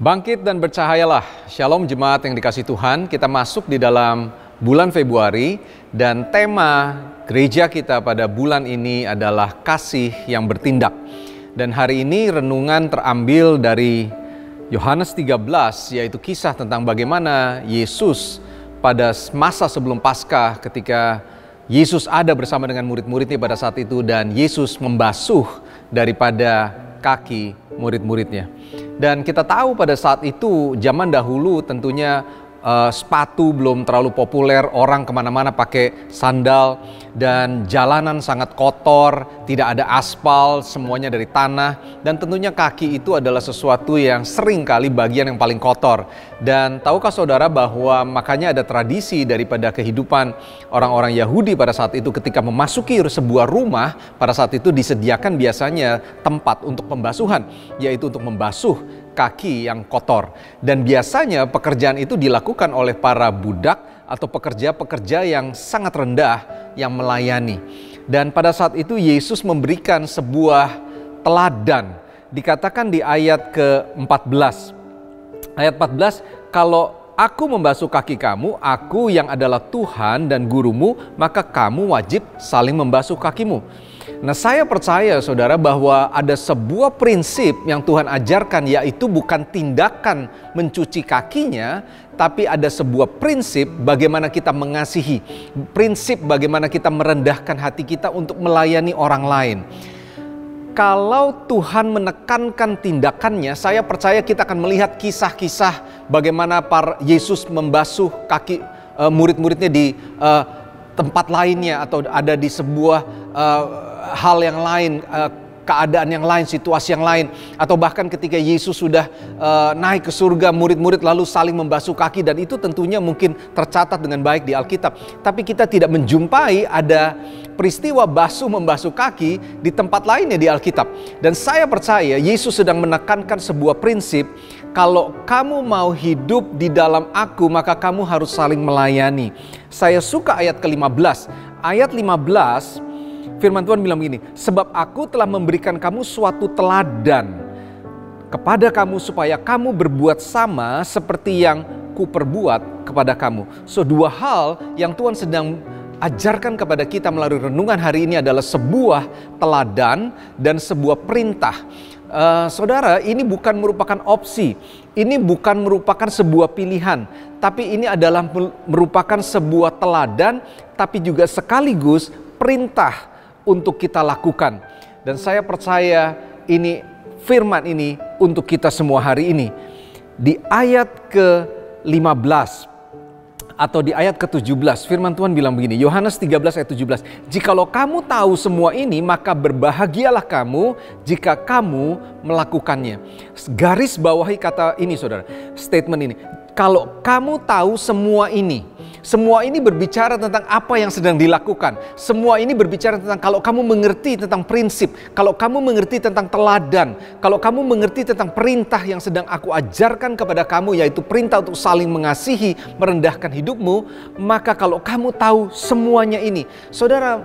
Bangkit dan bercahayalah. Shalom jemaat yang dikasihi Tuhan. Kita masuk di dalam bulan Februari dan tema gereja kita pada bulan ini adalah kasih yang bertindak. Dan hari ini renungan terambil dari Yohanes 13, yaitu kisah tentang bagaimana Yesus pada masa sebelum Paskah ketika Yesus ada bersama dengan murid-muridnya pada saat itu dan Yesus membasuh daripada kaki murid-muridnya. Dan kita tahu pada saat itu zaman dahulu tentunya sepatu belum terlalu populer, orang kemana-mana pakai sandal dan jalanan sangat kotor, tidak ada aspal, semuanya dari tanah, dan tentunya kaki itu adalah sesuatu yang sering kali bagian yang paling kotor. Dan tahukah saudara bahwa makanya ada tradisi daripada kehidupan orang-orang Yahudi pada saat itu, ketika memasuki sebuah rumah pada saat itu disediakan biasanya tempat untuk pembasuhan, yaitu untuk membasuh kaki yang kotor. Dan biasanya pekerjaan itu dilakukan oleh para budak atau pekerja-pekerja yang sangat rendah yang melayani. Dan pada saat itu Yesus memberikan sebuah teladan. Dikatakan di ayat ke-14. Ayat 14, kalau aku membasuh kaki kamu, aku yang adalah Tuhan dan gurumu, maka kamu wajib saling membasuh kakimu. Nah, saya percaya saudara bahwa ada sebuah prinsip yang Tuhan ajarkan, yaitu bukan tindakan mencuci kakinya, tapi ada sebuah prinsip bagaimana kita mengasihi, prinsip bagaimana kita merendahkan hati kita untuk melayani orang lain. Kalau Tuhan menekankan tindakannya, saya percaya kita akan melihat kisah-kisah bagaimana Yesus membasuh kaki murid-muridnya di tempat lainnya, atau ada di sebuah hal yang lain, keadaan yang lain, situasi yang lain, atau bahkan ketika Yesus sudah naik ke surga, murid-murid lalu saling membasuh kaki, dan itu tentunya mungkin tercatat dengan baik di Alkitab. Tapi kita tidak menjumpai ada peristiwa membasuh kaki di tempat lainnya di Alkitab. Dan saya percaya Yesus sedang menekankan sebuah prinsip, kalau kamu mau hidup di dalam aku, maka kamu harus saling melayani. Saya suka ayat ke-15. Ayat 15, firman Tuhan bilang begini, sebab aku telah memberikan kamu suatu teladan kepada kamu supaya kamu berbuat sama seperti yang kuperbuat kepada kamu. So, dua hal yang Tuhan sedang ajarkan kepada kita melalui renungan hari ini adalah sebuah teladan dan sebuah perintah. Saudara, ini bukan merupakan opsi, ini bukan merupakan sebuah pilihan, tapi ini adalah merupakan sebuah teladan, tapi juga sekaligus perintah untuk kita lakukan. Dan saya percaya ini firman ini untuk kita semua hari ini. Di ayat ke-15 atau di ayat ke-17, firman Tuhan bilang begini, Yohanes 13 ayat 17. Jikalau kamu tahu semua ini, maka berbahagialah kamu jika kamu melakukannya. Garis bawahi kata ini saudara, statement ini. Kalau kamu tahu semua ini berbicara tentang apa yang sedang dilakukan. Semua ini berbicara tentang kalau kamu mengerti tentang prinsip, kalau kamu mengerti tentang teladan, kalau kamu mengerti tentang perintah yang sedang aku ajarkan kepada kamu, yaitu perintah untuk saling mengasihi, merendahkan hidupmu, maka kalau kamu tahu semuanya ini, saudara,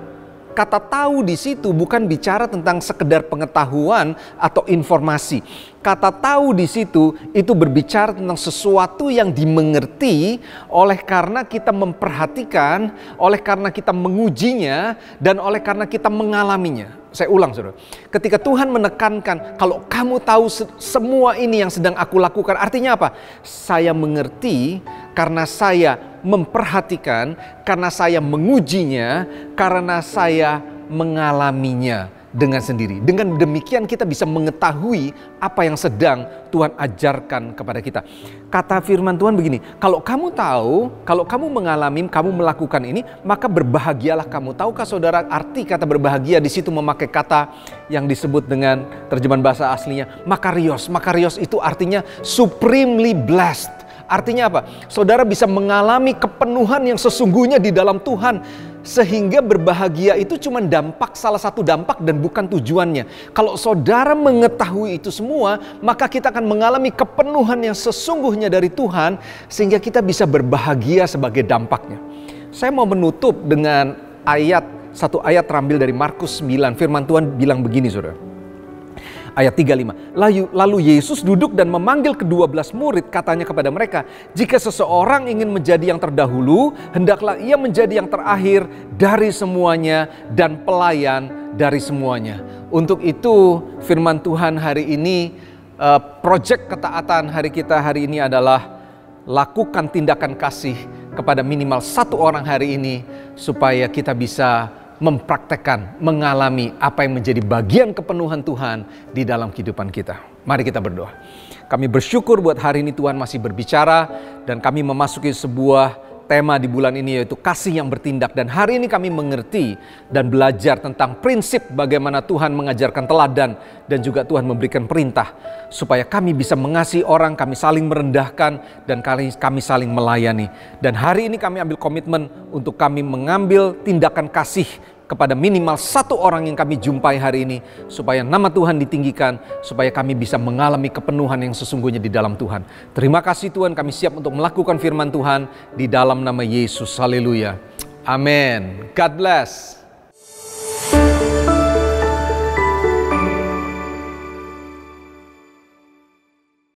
kata tahu di situ bukan bicara tentang sekedar pengetahuan atau informasi. Kata tahu di situ itu berbicara tentang sesuatu yang dimengerti oleh karena kita memperhatikan, oleh karena kita mengujinya, dan oleh karena kita mengalaminya. Saya ulang saudara, ketika Tuhan menekankan kalau kamu tahu semua ini yang sedang aku lakukan, artinya apa? Saya mengerti karena saya memperhatikan, karena saya mengujinya, karena saya mengalaminya dengan sendiri. Dengan demikian kita bisa mengetahui apa yang sedang Tuhan ajarkan kepada kita. Kata firman Tuhan begini, kalau kamu tahu, kalau kamu mengalami, kamu melakukan ini, maka berbahagialah kamu. Tahukah saudara arti kata berbahagia di situ memakai kata yang disebut dengan terjemahan bahasa aslinya makarios. Makarios itu artinya supremely blessed. Artinya apa? Saudara bisa mengalami kepenuhan yang sesungguhnya di dalam Tuhan. Sehingga berbahagia itu cuma salah satu dampak dan bukan tujuannya. Kalau saudara mengetahui itu semua, maka kita akan mengalami kepenuhan yang sesungguhnya dari Tuhan. Sehingga kita bisa berbahagia sebagai dampaknya. Saya mau menutup dengan satu ayat terambil dari Markus 9. Firman Tuhan bilang begini saudara. Ayat 35. Lalu Yesus duduk dan memanggil ke-12 murid, katanya kepada mereka, jika seseorang ingin menjadi yang terdahulu, hendaklah ia menjadi yang terakhir dari semuanya dan pelayan dari semuanya. Untuk itu firman Tuhan hari ini, proyek ketaatan hari kita hari ini adalah lakukan tindakan kasih kepada minimal satu orang hari ini, supaya kita bisa mempraktekkan, mengalami apa yang menjadi bagian kepenuhan Tuhan di dalam kehidupan kita. Mari kita berdoa. Kami bersyukur buat hari ini Tuhan masih berbicara, dan kami memasuki sebuah tema di bulan ini, yaitu kasih yang bertindak. Dan hari ini kami mengerti dan belajar tentang prinsip bagaimana Tuhan mengajarkan teladan, dan juga Tuhan memberikan perintah supaya kami bisa mengasihi orang, kami saling merendahkan, dan kami saling melayani. Dan hari ini kami ambil komitmen untuk kami mengambil tindakan kasih kepada minimal satu orang yang kami jumpai hari ini, supaya nama Tuhan ditinggikan, supaya kami bisa mengalami kepenuhan yang sesungguhnya di dalam Tuhan. Terima kasih Tuhan, kami siap untuk melakukan firman Tuhan di dalam nama Yesus. Haleluya. Amin. God bless.